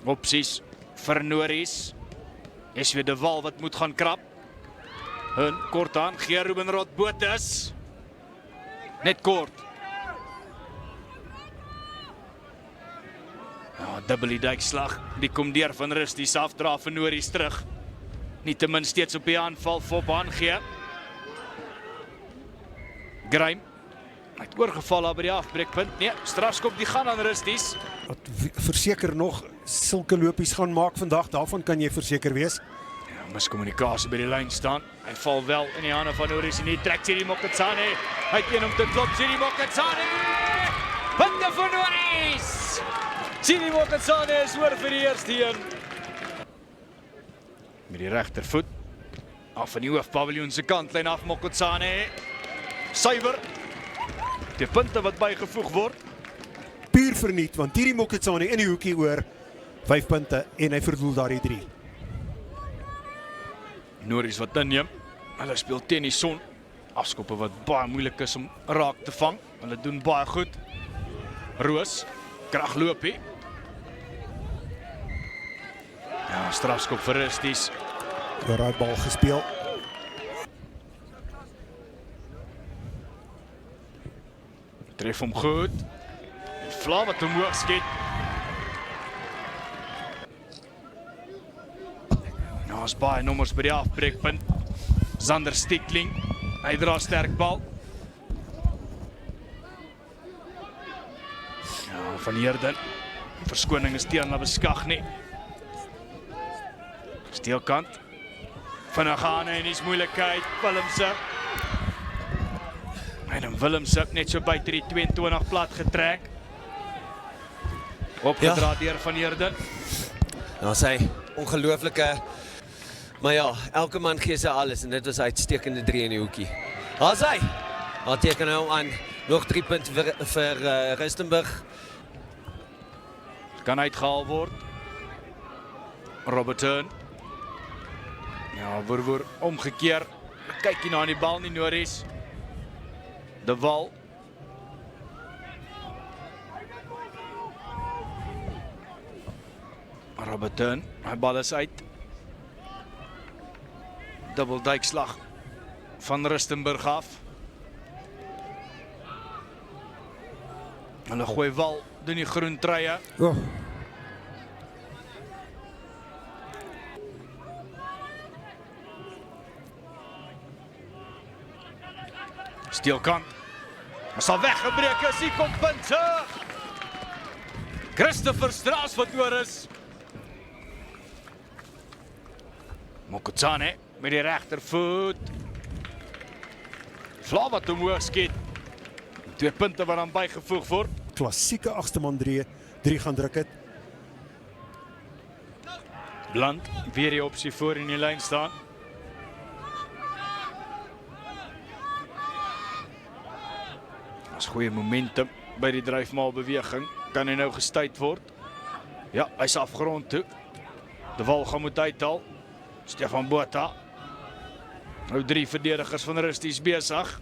Opsies vir Norris. Is weer de Wal wat moet gaan krap. Hun kort aan, gee Ruben Rotbotus. Net kort. Ja, dubbel die duikslag. Die kom deur van Rusties af, dra vir Norris terug. Nietemin steeds op die aanval, Fop aangee. Grime. Hy het oorgeval daar by die afbreekpunt. Nee, strafskop die gaan aan Rusties. Wat verseker nog sulke lopies gaan maak vandag, daarvan kan jy verseker wees. Ja, miscommunikasie by die lyn staan. Hy val wel in die hande van Norris en hier trek Siri Mokotsane. Hy het een om te klop, Siri Mokotsane! Punte vir Norris! Siri Mokotsane is oor vir die eerste een. Met die regtervoet. Af van die hoofpaviljoen se kantlyn af Mokotsane. Suiwer. Die punte wat bygevoeg word. Puur verniet, want hierdie Mokotsane in die hoekie oor 5 punte en hy verdoel daar die 3. Norris wat inneem. Hulle speel teen die son. Afskoppe wat baie moeilik is om raak te vang. Hulle doen baie goed. Roos, kragloopie. Ja, strafskop vir Rusties. Oor daai bal gespeel. Tref hom goed. Vla wat omhoog skiet. Nou is baie nommers by die afbreekpunt. Zander Stickling. Hy dra sterk bal. Ja, van Heerden. Verskoning is teen na beskag nie. Steelkant. Vinnig gaan en dis moeilikheid. Willemse. En Willemse net so buite die 22 plat getrek. Opgedra deur van Heerden. Nou sy ongelooflike, maar ja, elke man gee sy alles en dit was uitstekende 3 in die hoekie. Daar is hy. Daar teken hy hom aan. Nog 3 punte vir Rustenburg. Kan uitgehaal word. Robertson. Ja, word omgekeer. Kyk hier na die bal nie, Norris. De Wal. Robertson, hy bal is uit. Dubbelduikslag van Rustenburg af. Hulle gooi Wal doen die groen truie. Oh. Steelkant. Hy sal weggebreek is, hier kom punte. Christopher Straas wat oor is. Mokotsane met die regtervoet. Vla wat omhoog skiet. 2 punte wat dan bygevoeg word. Klassieke agste man 3 gaan druk het. Bland, weer die opsie voor in die lyn staan. As goeie momentum by die dryfmaalbeweging. Kan hy nou gestuit word? Ja, hy's afgrond toe. De Wal gaan moet uithaal. Stefan Botha. Nou 3 verdedigers van Rusties besig.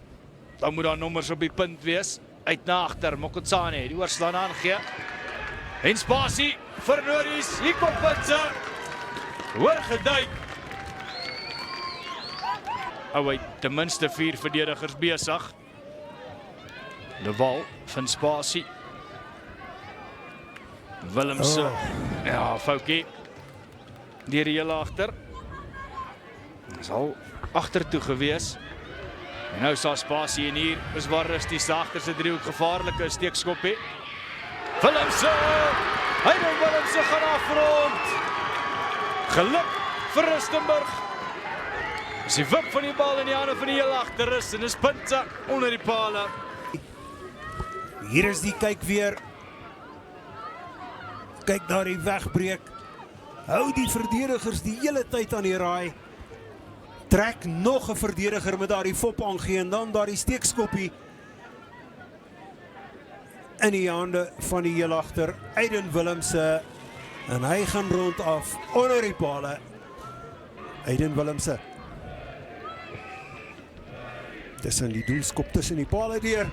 Dan moet daar nommers op die punt wees. Uit na agter, Mokotsane, die oorslaan aangee. En spasie vir Norris, hier kom punte. Hoor geduik. Hy ten minste 4 verdedigers besig. De Wal van spasie. Willemse, ja, foutjie. Deur die hele agter. Is al agtertoe gewees. En nou is daar spasie en hier is waar Rusties agterste driehoek gevaarlike steekskoppie. Willemse! Heidel Willemse gaan afrond. Geluk vir Rustenburg. Is die wip van die bal in die hande van die heel agter is en is punte onder die pale. Hier is die kyk weer. Kyk daar die wegbreek. Hou die verdedigers die hele tyd aan die raai. Trek nog 'n verdediger met daardie Fop aangee en dan daardie steekskoppie in die hande van die heel agter Aiden Willemse en hy gaan rond af onder die pale. Aiden Willemse. Tussen die doelskop tussen die pale deur.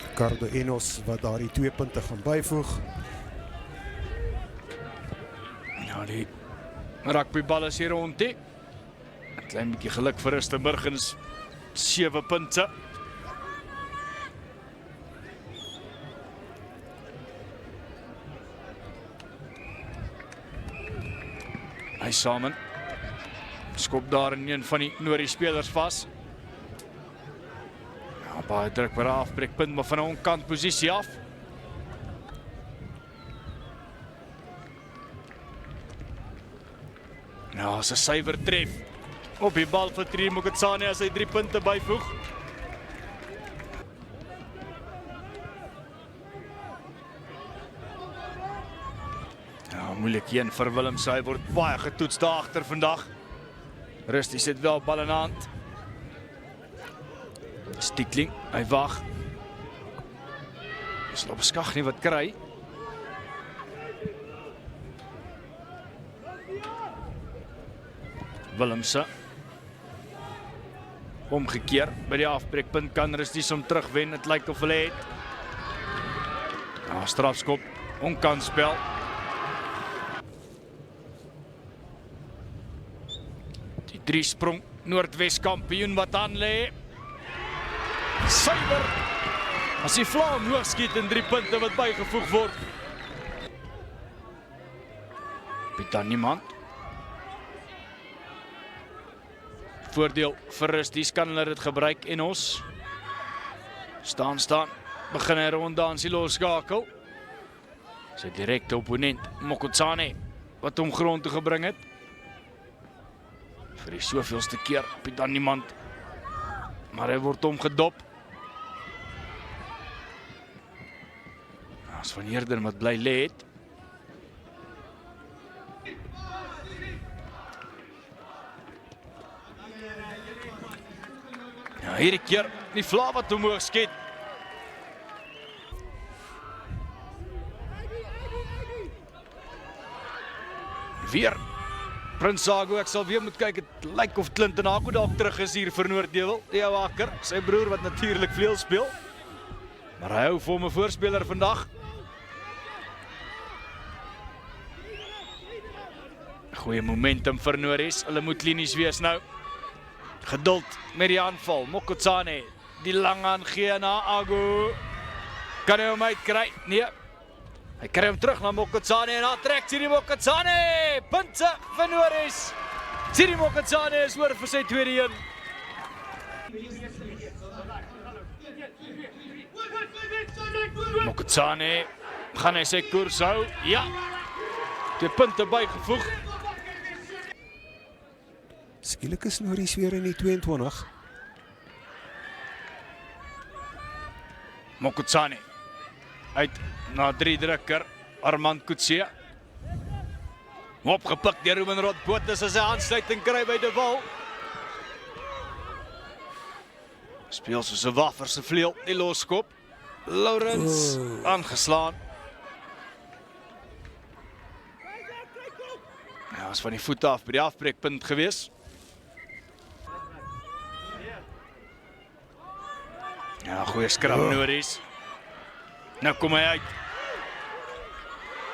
Ricardo Enos wat daardie 2 punte gaan byvoeg. Ja, die rugbybal is hier rond. 'n klein bietjie geluk vir Rustenburg en 7 punte. Hy samen. Skop daar in een van die Noordie spelers vas. Ja, baie druk by die afbreekpunt, maar van 'n onkant posisie af. Ja, is 'n suiwer tref. Op die bal vir Tiri Mokotsane as hy 3 punte byvoeg. Ja, moeilik een vir Willem. Hy word baie getoets daar agter vandag. Rusty sit wel bal in hand. Stiekling, hy wag. Dis op skag nie wat kry. Willemse. Omgekeer by die afbreekpunt kan Rusty som terugwen. Dit lyk of hulle het. Ja, strafskop, onkanspel. Die 3-sprong Noordwes kampioen wat aan lê. Suiwer. As die Vlaam hoog skiet en 3 punte wat bygevoeg word. Piet niemand. Voordeel vir Rusties kan hulle dit gebruik en ons staan. Begin hy ronddansie losskakel. Sy direkte opponent Mokotsane wat hom grond toe gebring het. Vir die soveelste keer Piet dan niemand. Maar hy word omgedop. As van Heerden wat bly lê het. Ja, hierdie keer die Vla wat omhoog skiet. Weer Prinsago, ek sal weer moet kyk, het lyk of Clinton Haku dalk terug is hier vir Noordewil, die ou hakker, sy broer wat natuurlik vleuel speel. Maar hy hou vir hom 'n voorspeler vandag. Goeie momentum vir Noordwes, hulle moet klinies wees nou. Geduld met die aanval, Mokotsane, die lang aangee na Agu. Kan hy hom uitkry? Nee. Hy kry hom terug na Mokotsane en dan trek Tiri Mokotsane. Punte vir Noordwes. Tiri Mokotsane is oor vir sy tweede een. Mokotsane, gaan hy sy koers hou? Ja. 2 punte bygevoeg. Skielik is Noordie weer in die 22. Mokotsane uit na 3 drukker, Armand Kutse. Opgepik deur Ruben Rodbotes as hy aansluiting kry by De Waal. Speel soos 'n waffer se vleuel, die loskop. Lawrence aangeslaan. Ja, is van die voet af by die afbreekpunt gewees. Ja, goeie skrap Noordwes. Nou kom hy uit.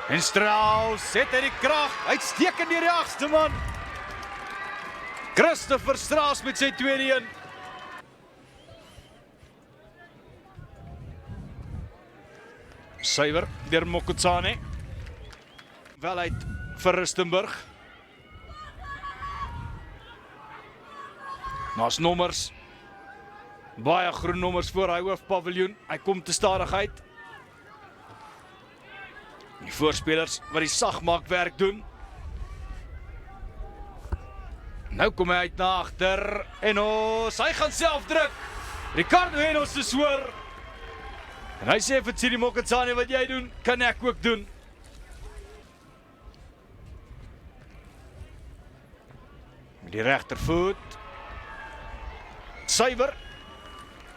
En Strauss het hy die krag. Uitstekend deur die agste man. Christopher Strauss met sy tweede een. Suiwer deur Mokotsane. Wel uit vir Rustenburg. Maas nommers. Baie groen nommers voor hy hoofpaviljoen. Hy kom te stadig uit. Die voorspelers wat die sagmaakwerk doen. Nou kom hy uit na agter. Enos, hy gaan self druk. Ricardo Enos is hoor. En hy sê vir Tiri Mokotsane, wat jy doen, kan ek ook doen. Met die regtervoet. Suiwer.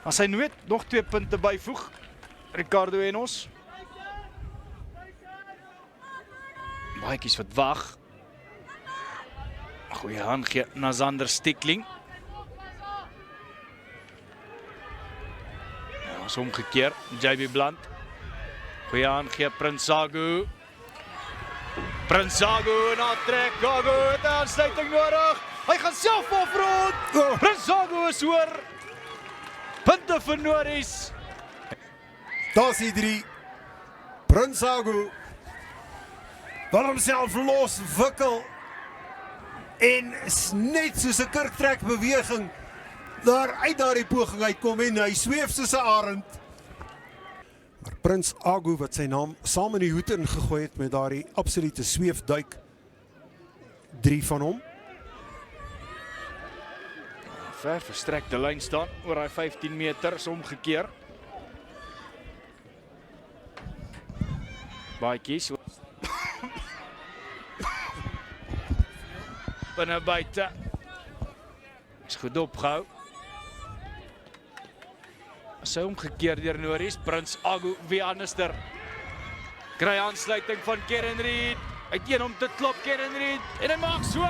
As hy nooit nog 2 punte byvoeg. Ricardo Enos. Baiekies wat wag. Goeie hand gee na Zander Stiekling. Ja, is omgekeer. JB Blunt. Goeie hand gee Prinsago. Prins Agu na trek, Agu het 'n aansluiting nodig. Hy gaan self afrond. Oh. Prins Agu is oor. Punte vir Norris. Daar's die 3. Prins Agu wil homself loswikkel en net soos 'n kurktrek beweging daar uit daardie poging uitkom en hy sweef soos 'n arend. Maar Prins Agu wat sy naam saam in die hoed ingegooi het met daardie absolute sweefduik. 3 van hom. Ver verstrekte lyn staan oor hy 15 meter, is omgekeer. Baadjies. Binne buite. Is goed opgehou. Sy omgekeer deur Norris, Prins Agu weer anderster. Kry aansluiting van Kieran Reid. Uiteen om te klop Kieran Reid en hy maak so.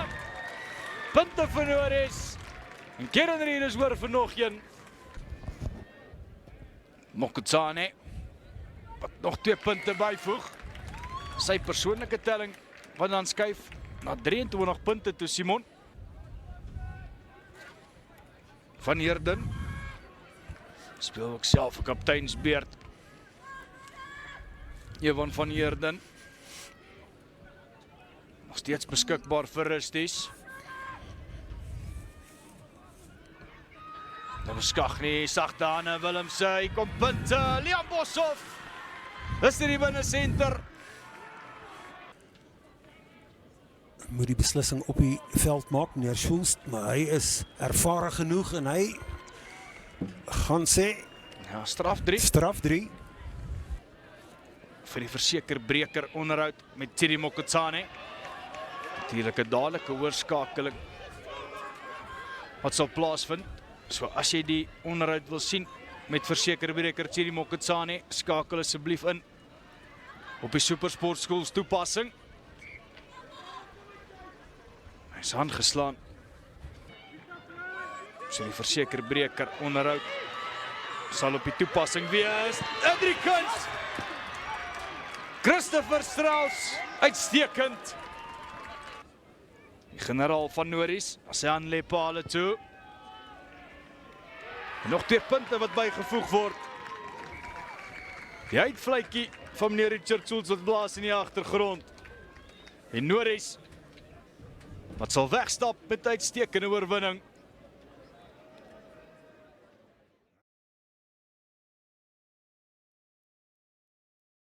Punte vir Norris. En Kieran Reid is oor vir nog een. Mokotsane wat nog 2 punte byvoeg. Sy persoonlike telling wat dan skuif na 23 punte toe Simon. Van Heerden speel ook self 'n kapteinsbeurt. Ewan van Heerden nog steeds beskikbaar vir rusties. Dan beskag nie, sagte aan Willemse, hy kom punte, Liam Boshoff. Dis die binne senter. Moet die beslissing op die veld maak, meneer Schulz, maar hy is ervare genoeg en hy gaan sê, Ja, straf 3 straf 3. vir die versekerbreker onderhoud met Thierry Mokotsane. Natuurlik 'n dadelike oorskakeling wat sal plaasvind. So as jy die onderhoud wil sien met versekerbreker Thierry Mokotsane, skakel asseblief in op die Supersport Schools toepassing. Hy is aangeslaan. So die versekerbreker onderhoud sal op die toepassing wees. Hendrikens! Christopher Strauss, uitstekend. Die generaal van Norris, as hy aan Lepale toe. En nog 2 punte wat bygevoeg word. Die uitvletjie van meneer Richard Schulz wat blaas in die agtergrond. En Norris wat sal wegstap met uitstekende oorwinning.